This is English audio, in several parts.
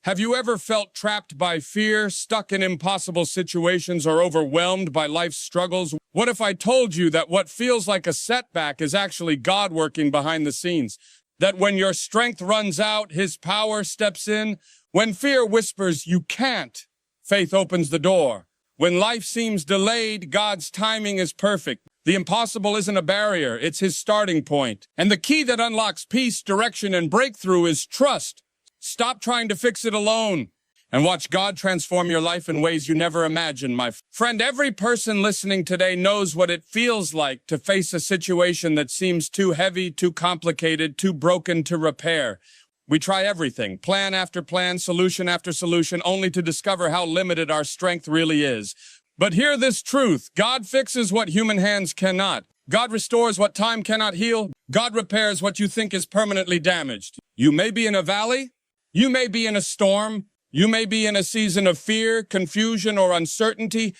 Have you ever felt trapped by fear, stuck in impossible situations, or overwhelmed by life's struggles? What if I told you that what feels like a setback is actually God working behind the scenes? That when your strength runs out, His power steps in? When fear whispers, "You can't," faith opens the door. When life seems delayed, God's timing is perfect. The impossible isn't a barrier, it's His starting point. And the key that unlocks peace, direction, and breakthrough is trust. Stop trying to fix it alone and watch God transform your life in ways you never imagined, my friend. Every person listening today knows what it feels like to face a situation that seems too heavy, too complicated, too broken to repair. We try everything, plan after plan, solution after solution, only to discover how limited our strength really is. But hear this truth: God fixes what human hands cannot. God restores what time cannot heal. God repairs what you think is permanently damaged. You may be in a valley. You may be in a storm. You may be in a season of fear, confusion, or uncertainty.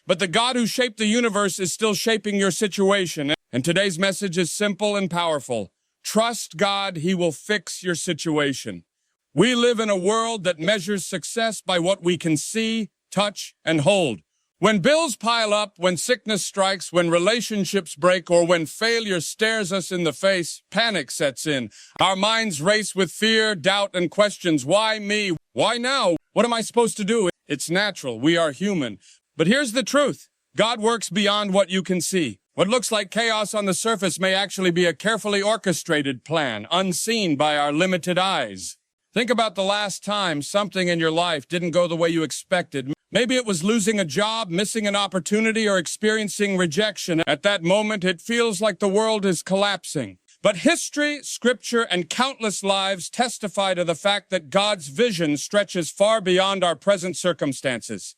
But the God who shaped the universe is still shaping your situation. And today's message is simple and powerful. Trust God, He will fix your situation. We live in a world that measures success by what we can see, touch, and hold. When bills pile up, when sickness strikes, when relationships break, or when failure stares us in the face, panic sets in. Our minds race with fear, doubt, and questions. Why me? Why now? What am I supposed to do? It's natural. We are human. But here's the truth. God works beyond what you can see. What looks like chaos on the surface may actually be a carefully orchestrated plan, unseen by our limited eyes. Think about the last time something in your life didn't go the way you expected. Maybe it was losing a job, missing an opportunity, or experiencing rejection. At that moment, it feels like the world is collapsing. But history, scripture, and countless lives testify to the fact that God's vision stretches far beyond our present circumstances.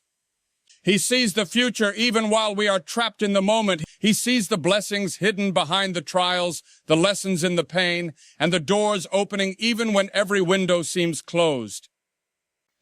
He sees the future even while we are trapped in the moment. He sees the blessings hidden behind the trials, the lessons in the pain, and the doors opening even when every window seems closed.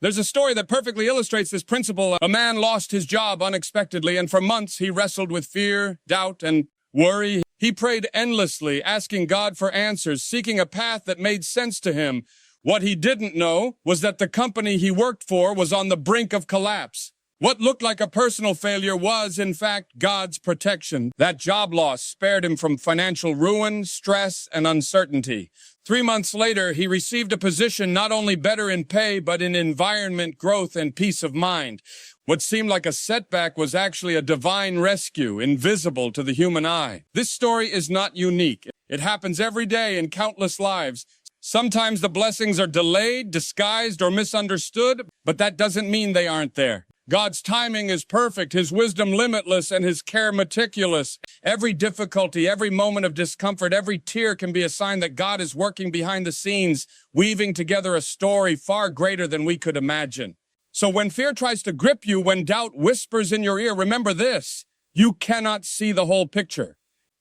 There's a story that perfectly illustrates this principle. A man lost his job unexpectedly, and for months he wrestled with fear, doubt, and worry. He prayed endlessly, asking God for answers, seeking a path that made sense to him. What he didn't know was that the company he worked for was on the brink of collapse. What looked like a personal failure was, in fact, God's protection. That job loss spared him from financial ruin, stress, and uncertainty. 3 months later, he received a position not only better in pay, but in environment, growth, and peace of mind. What seemed like a setback was actually a divine rescue, invisible to the human eye. This story is not unique. It happens every day in countless lives. Sometimes the blessings are delayed, disguised, or misunderstood, but that doesn't mean they aren't there. God's timing is perfect, His wisdom limitless, and His care meticulous. Every difficulty, every moment of discomfort, every tear can be a sign that God is working behind the scenes, weaving together a story far greater than we could imagine. So when fear tries to grip you, when doubt whispers in your ear, remember this: you cannot see the whole picture.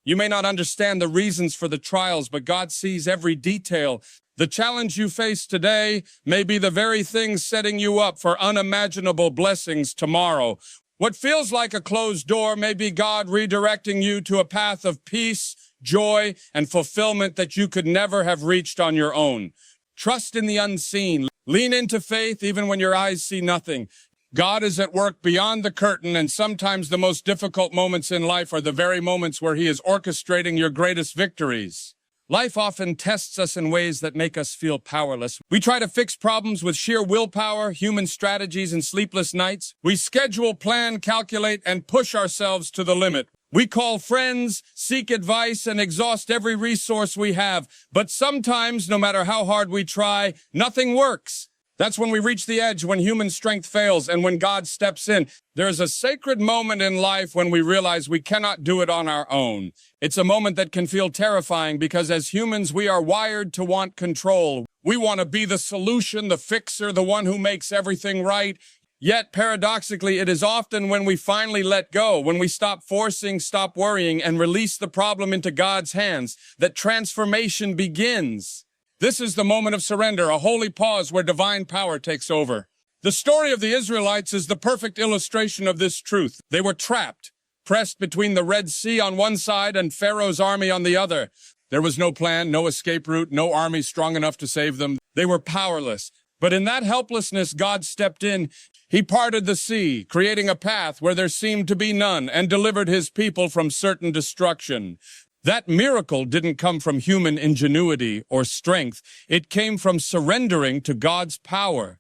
You may not understand the reasons for the trials, but God sees every detail. The challenge you face today may be the very thing setting you up for unimaginable blessings tomorrow. What feels like a closed door may be God redirecting you to a path of peace, joy, and fulfillment that you could never have reached on your own. Trust in the unseen. Lean into faith even when your eyes see nothing. God is at work beyond the curtain, and sometimes the most difficult moments in life are the very moments where He is orchestrating your greatest victories. Life often tests us in ways that make us feel powerless. We try to fix problems with sheer willpower, human strategies, and sleepless nights. We schedule, plan, calculate, and push ourselves to the limit. We call friends, seek advice, and exhaust every resource we have. But sometimes, no matter how hard we try, nothing works. That's when we reach the edge, when human strength fails, and when God steps in. There is a sacred moment in life when we realize we cannot do it on our own. It's a moment that can feel terrifying because as humans, we are wired to want control. We want to be the solution, the fixer, the one who makes everything right. Yet, paradoxically, it is often when we finally let go, when we stop forcing, stop worrying, and release the problem into God's hands, that transformation begins. This is the moment of surrender, a holy pause where divine power takes over. The story of the Israelites is the perfect illustration of this truth. They were trapped, pressed between the Red Sea on one side and Pharaoh's army on the other. There was no plan, no escape route, no army strong enough to save them. They were powerless. But in that helplessness, God stepped in. He parted the sea, creating a path where there seemed to be none, and delivered his people from certain destruction. That miracle didn't come from human ingenuity or strength. It came from surrendering to God's power.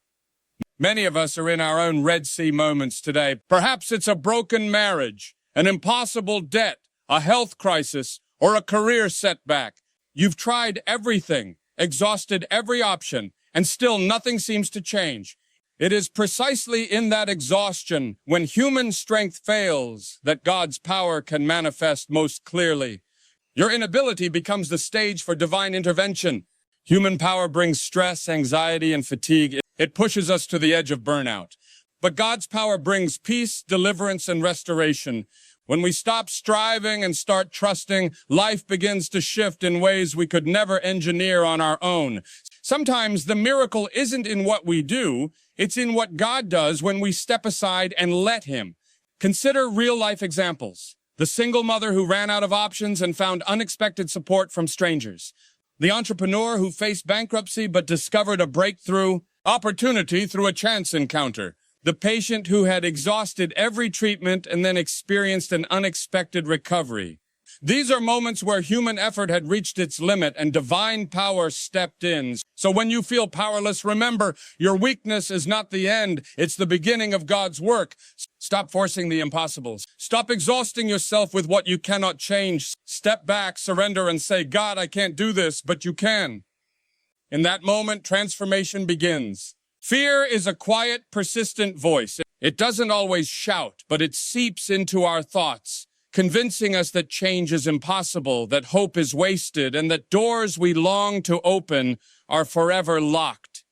Many of us are in our own Red Sea moments today. Perhaps it's a broken marriage, an impossible debt, a health crisis, or a career setback. You've tried everything, exhausted every option, and still nothing seems to change. It is precisely in that exhaustion, when human strength fails, that God's power can manifest most clearly. Your inability becomes the stage for divine intervention. Human power brings stress, anxiety, and fatigue. It pushes us to the edge of burnout. But God's power brings peace, deliverance, and restoration. When we stop striving and start trusting, life begins to shift in ways we could never engineer on our own. Sometimes the miracle isn't in what we do, it's in what God does when we step aside and let Him. Consider real-life examples. The single mother who ran out of options and found unexpected support from strangers. The entrepreneur who faced bankruptcy but discovered a breakthrough opportunity through a chance encounter. The patient who had exhausted every treatment and then experienced an unexpected recovery. These are moments where human effort had reached its limit and divine power stepped in. So when you feel powerless, remember, your weakness is not the end, it's the beginning of God's work. Stop forcing the impossible. Stop exhausting yourself with what you cannot change. Step back, surrender, and say, God, I can't do this, but you can. In that moment, transformation begins. Fear is a quiet, persistent voice. It doesn't always shout, but it seeps into our thoughts, convincing us that change is impossible, that hope is wasted, and that doors we long to open are forever locked.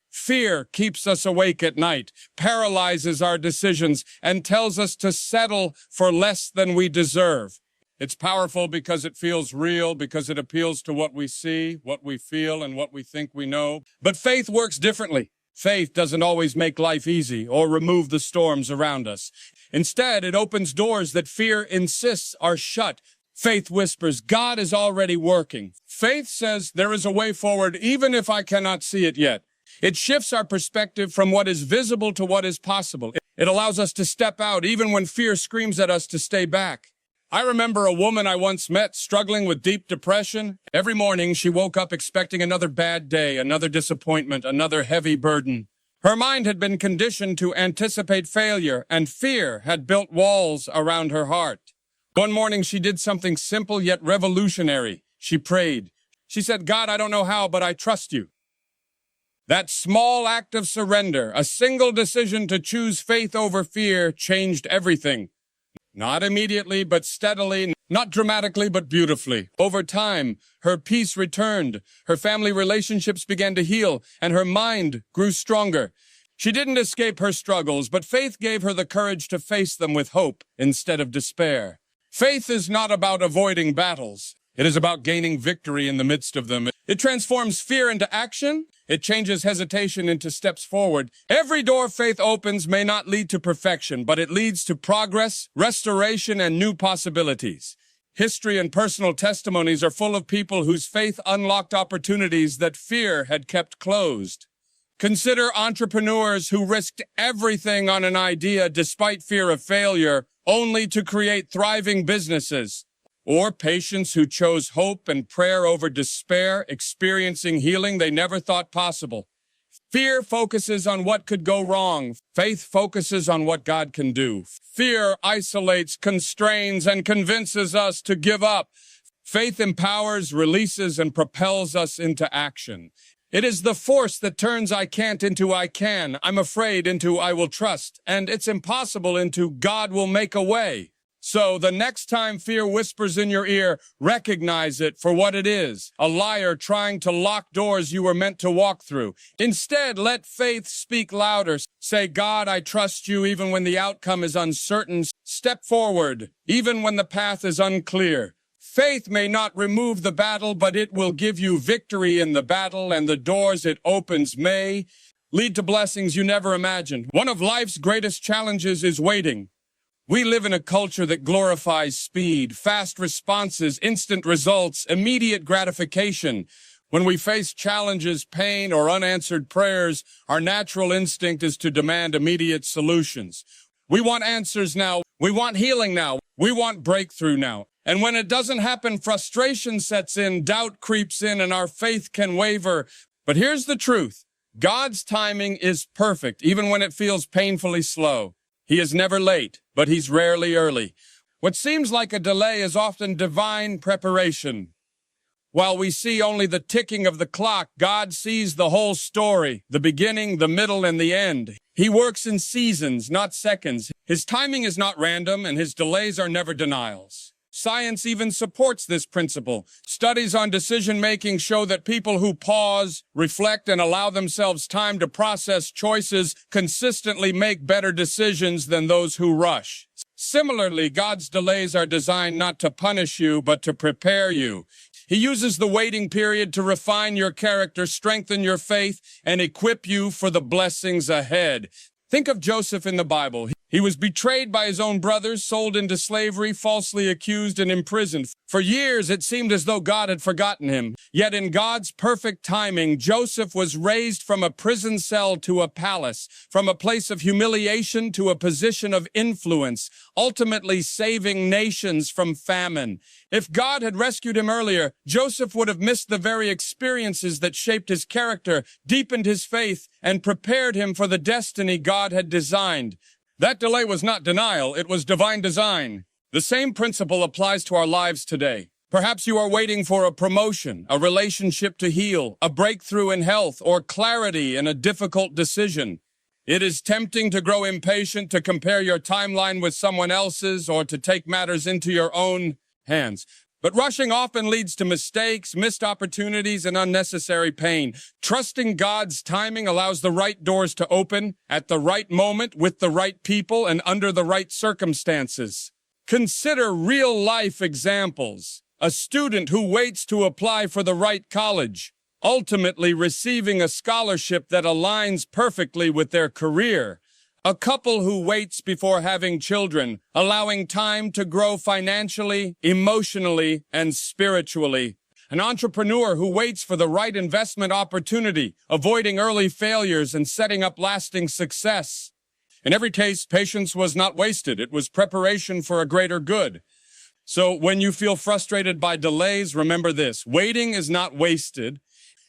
Fear keeps us awake at night, paralyzes our decisions, and tells us to settle for less than we deserve. It's powerful because it feels real, because it appeals to what we see, what we feel, and what we think we know. But faith works differently. Faith doesn't always make life easy or remove the storms around us. Instead, it opens doors that fear insists are shut. Faith whispers, God is already working. Faith says there is a way forward even if I cannot see it yet. It shifts our perspective from what is visible to what is possible. It allows us to step out even when fear screams at us to stay back. I remember a woman I once met struggling with deep depression. Every morning she woke up expecting another bad day, another disappointment, another heavy burden. Her mind had been conditioned to anticipate failure, and fear had built walls around her heart. One morning she did something simple yet revolutionary. She prayed. She said, God, I don't know how, but I trust you. That small act of surrender, a single decision to choose faith over fear, changed everything. Not immediately, but steadily, not dramatically, but beautifully. Over time, her peace returned, her family relationships began to heal, and her mind grew stronger. She didn't escape her struggles, but faith gave her the courage to face them with hope instead of despair. Faith is not about avoiding battles. It is about gaining victory in the midst of them. It transforms fear into action. It changes hesitation into steps forward. Every door faith opens may not lead to perfection, but it leads to progress, restoration, and new possibilities. History and personal testimonies are full of people whose faith unlocked opportunities that fear had kept closed. Consider entrepreneurs who risked everything on an idea despite fear of failure, only to create thriving businesses. Or patients who chose hope and prayer over despair, experiencing healing they never thought possible. Fear focuses on what could go wrong. Faith focuses on what God can do. Fear isolates, constrains, and convinces us to give up. Faith empowers, releases, and propels us into action. It is the force that turns I can't into I can, I'm afraid into I will trust, and it's impossible into God will make a way. So the next time fear whispers in your ear, recognize it for what it is, a liar trying to lock doors you were meant to walk through. Instead, let faith speak louder. Say, God, I trust you even when the outcome is uncertain. Step forward, even when the path is unclear. Faith may not remove the battle, but it will give you victory in the battle, and the doors it opens may lead to blessings you never imagined. One of life's greatest challenges is waiting. We live in a culture that glorifies speed, fast responses, instant results, immediate gratification. When we face challenges, pain, or unanswered prayers, our natural instinct is to demand immediate solutions. We want answers now. We want healing now. We want breakthrough now. And when it doesn't happen, frustration sets in, doubt creeps in, and our faith can waver. But here's the truth. God's timing is perfect, even when it feels painfully slow. He is never late, but he's rarely early. What seems like a delay is often divine preparation. While we see only the ticking of the clock, God sees the whole story, the beginning, the middle, and the end. He works in seasons, not seconds. His timing is not random, and his delays are never denials. Science even supports this principle. Studies on decision-making show that people who pause, reflect, and allow themselves time to process choices consistently make better decisions than those who rush. Similarly, God's delays are designed not to punish you, but to prepare you. He uses the waiting period to refine your character, strengthen your faith, and equip you for the blessings ahead. Think of Joseph in the Bible. He was betrayed by his own brothers, sold into slavery, falsely accused, and imprisoned. For years, it seemed as though God had forgotten him. Yet in God's perfect timing, Joseph was raised from a prison cell to a palace, from a place of humiliation to a position of influence, ultimately saving nations from famine. If God had rescued him earlier, Joseph would have missed the very experiences that shaped his character, deepened his faith, and prepared him for the destiny God had designed. That delay was not denial, it was divine design. The same principle applies to our lives today. Perhaps you are waiting for a promotion, a relationship to heal, a breakthrough in health, or clarity in a difficult decision. It is tempting to grow impatient, to compare your timeline with someone else's, or to take matters into your own hands. But rushing often leads to mistakes, missed opportunities, and unnecessary pain. Trusting God's timing allows the right doors to open at the right moment, with the right people, and under the right circumstances. Consider real-life examples. A student who waits to apply for the right college, ultimately receiving a scholarship that aligns perfectly with their career. A couple who waits before having children, allowing time to grow financially, emotionally, and spiritually. An entrepreneur who waits for the right investment opportunity, avoiding early failures and setting up lasting success. In every case, patience was not wasted. It was preparation for a greater good. So when you feel frustrated by delays, remember this: waiting is not wasted.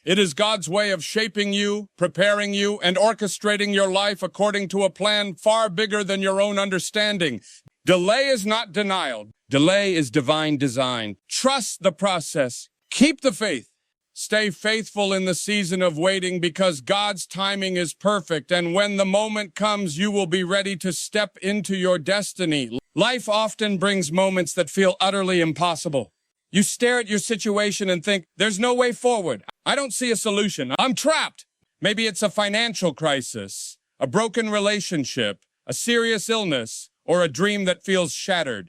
It is God's way of shaping you, preparing you, and orchestrating your life according to a plan far bigger than your own understanding. Delay is not denial. Delay is divine design. Trust the process. Keep the faith. Stay faithful in the season of waiting, because God's timing is perfect, and when the moment comes, you will be ready to step into your destiny. Life often brings moments that feel utterly impossible. You stare at your situation and think, there's no way forward. I don't see a solution. I'm trapped. Maybe it's a financial crisis, a broken relationship, a serious illness, or a dream that feels shattered.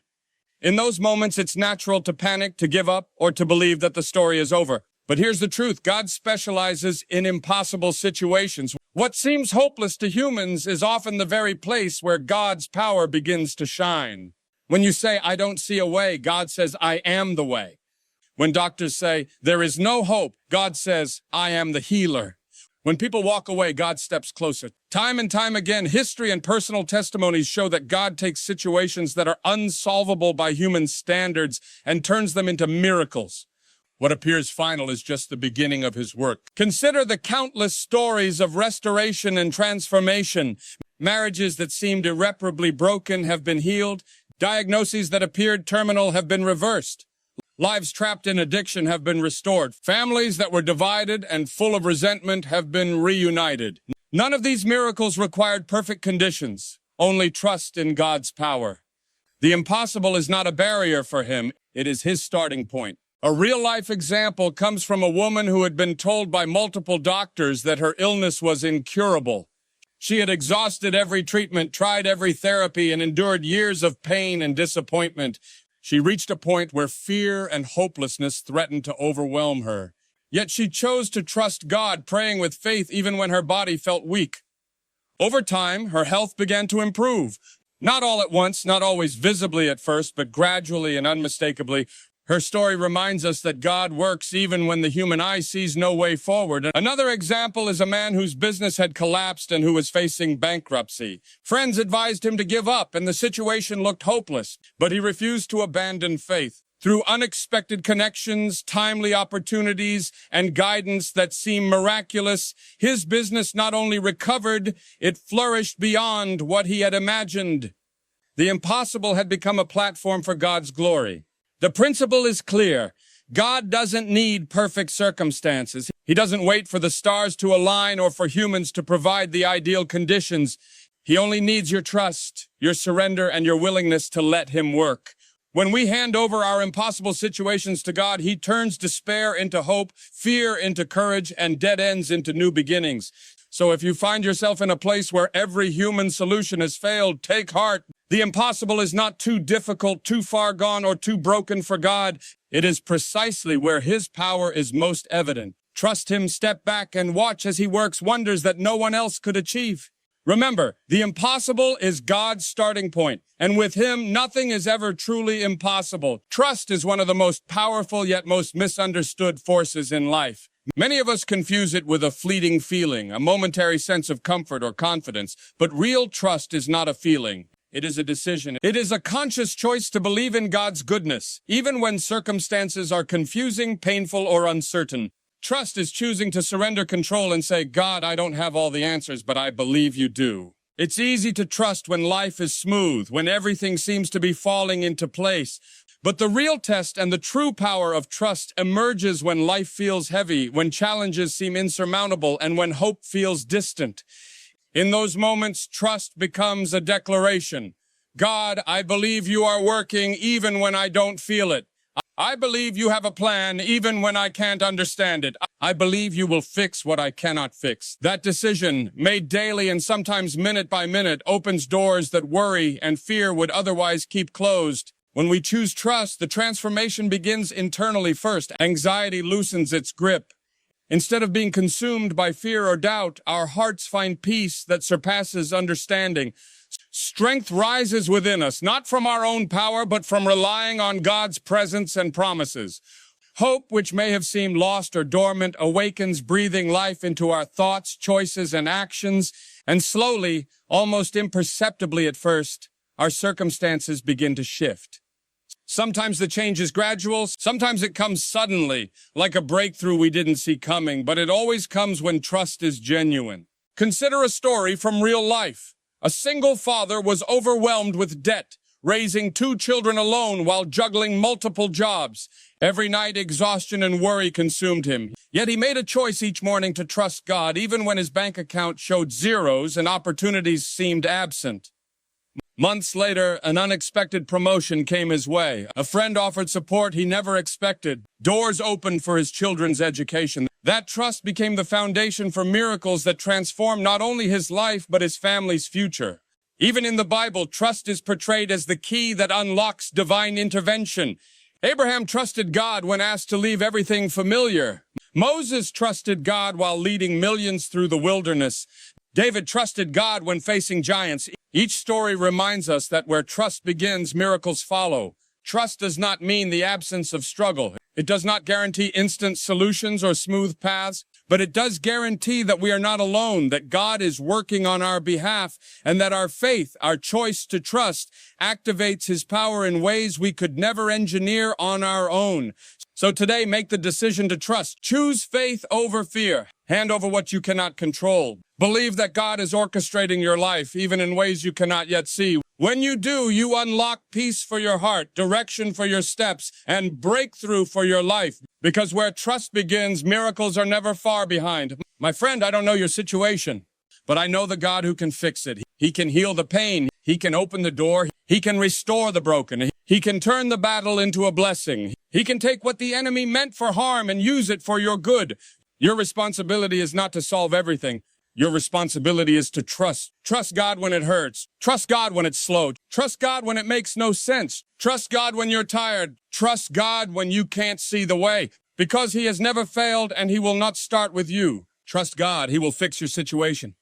In those moments, it's natural to panic, to give up, or to believe that the story is over. But here's the truth. God specializes in impossible situations. What seems hopeless to humans is often the very place where God's power begins to shine. When you say, I don't see a way, God says, I am the way. When doctors say, there is no hope, God says, I am the healer. When people walk away, God steps closer. Time and time again, history and personal testimonies show that God takes situations that are unsolvable by human standards and turns them into miracles. What appears final is just the beginning of his work. Consider the countless stories of restoration and transformation. Marriages that seemed irreparably broken have been healed. Diagnoses that appeared terminal have been reversed. Lives trapped in addiction have been restored. Families that were divided and full of resentment have been reunited. None of these miracles required perfect conditions, only trust in God's power. The impossible is not a barrier for him, it is his starting point. A real-life example comes from a woman who had been told by multiple doctors that her illness was incurable. She had exhausted every treatment, tried every therapy, and endured years of pain and disappointment. She reached a point where fear and hopelessness threatened to overwhelm her. Yet she chose to trust God, praying with faith even when her body felt weak. Over time, her health began to improve. Not all at once, not always visibly at first, but gradually and unmistakably. Her story reminds us that God works even when the human eye sees no way forward. Another example is a man whose business had collapsed and who was facing bankruptcy. Friends advised him to give up, and the situation looked hopeless, but he refused to abandon faith. Through unexpected connections, timely opportunities, and guidance that seemed miraculous, his business not only recovered, it flourished beyond what he had imagined. The impossible had become a platform for God's glory. The principle is clear. God doesn't need perfect circumstances. He doesn't wait for the stars to align or for humans to provide the ideal conditions. He only needs your trust, your surrender, and your willingness to let Him work. When we hand over our impossible situations to God, He turns despair into hope, fear into courage, and dead ends into new beginnings. So if you find yourself in a place where every human solution has failed, take heart. The impossible is not too difficult, too far gone, or too broken for God. It is precisely where His power is most evident. Trust Him, step back, and watch as He works wonders that no one else could achieve. Remember, the impossible is God's starting point, and with Him, nothing is ever truly impossible. Trust is one of the most powerful yet most misunderstood forces in life. Many of us confuse it with a fleeting feeling, a momentary sense of comfort or confidence, but real trust is not a feeling. It is a decision. It is a conscious choice to believe in God's goodness, even when circumstances are confusing, painful, or uncertain. Trust is choosing to surrender control and say, God, I don't have all the answers, but I believe you do. It's easy to trust when life is smooth, when everything seems to be falling into place. But the real test and the true power of trust emerges when life feels heavy, when challenges seem insurmountable, and when hope feels distant. In those moments, trust becomes a declaration. God, I believe you are working even when I don't feel it. I believe you have a plan even when I can't understand it. I believe you will fix what I cannot fix. That decision, made daily and sometimes minute by minute, opens doors that worry and fear would otherwise keep closed. When we choose trust, the transformation begins internally first. Anxiety loosens its grip. Instead of being consumed by fear or doubt, our hearts find peace that surpasses understanding. Strength rises within us, not from our own power, but from relying on God's presence and promises. Hope, which may have seemed lost or dormant, awakens, breathing life into our thoughts, choices, and actions. And slowly, almost imperceptibly at first, our circumstances begin to shift. Sometimes the change is gradual, sometimes it comes suddenly, like a breakthrough we didn't see coming, but it always comes when trust is genuine. Consider a story from real life. A single father was overwhelmed with debt, raising 2 children alone while juggling multiple jobs. Every night, exhaustion and worry consumed him. Yet he made a choice each morning to trust God, even when his bank account showed zeros and opportunities seemed absent. Months later, an unexpected promotion came his way. A friend offered support he never expected. Doors opened for his children's education. That trust became the foundation for miracles that transformed not only his life, but his family's future. Even in the Bible, trust is portrayed as the key that unlocks divine intervention. Abraham trusted God when asked to leave everything familiar. Moses trusted God while leading millions through the wilderness. David trusted God when facing giants. Each story reminds us that where trust begins, miracles follow. Trust does not mean the absence of struggle. It does not guarantee instant solutions or smooth paths, but it does guarantee that we are not alone, that God is working on our behalf, and that our faith, our choice to trust, activates His power in ways we could never engineer on our own. So today, make the decision to trust. Choose faith over fear. Hand over what you cannot control. Believe that God is orchestrating your life, even in ways you cannot yet see. When you do, you unlock peace for your heart, direction for your steps, and breakthrough for your life. Because where trust begins, miracles are never far behind. My friend, I don't know your situation, but I know the God who can fix it. He can heal the pain. He can open the door. He can restore the broken. He can turn the battle into a blessing. He can take what the enemy meant for harm and use it for your good. Your responsibility is not to solve everything. Your responsibility is to trust. Trust God when it hurts. Trust God when it's slow. Trust God when it makes no sense. Trust God when you're tired. Trust God when you can't see the way. Because He has never failed and He will not start with you. Trust God. He will fix your situation.